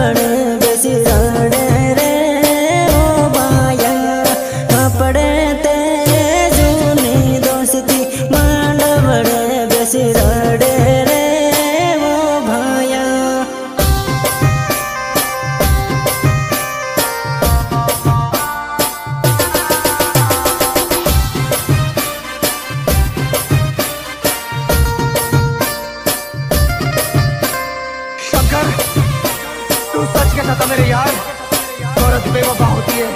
માંડવડે બેસી રડે રે ઓ ભાયા કપડે તે જૂની દોસ્તી માંડવડે બેસી રડે રે ઓ ભાયા शंकर, तू सच कहता था मेरे यार, औरत बेवफा होती है।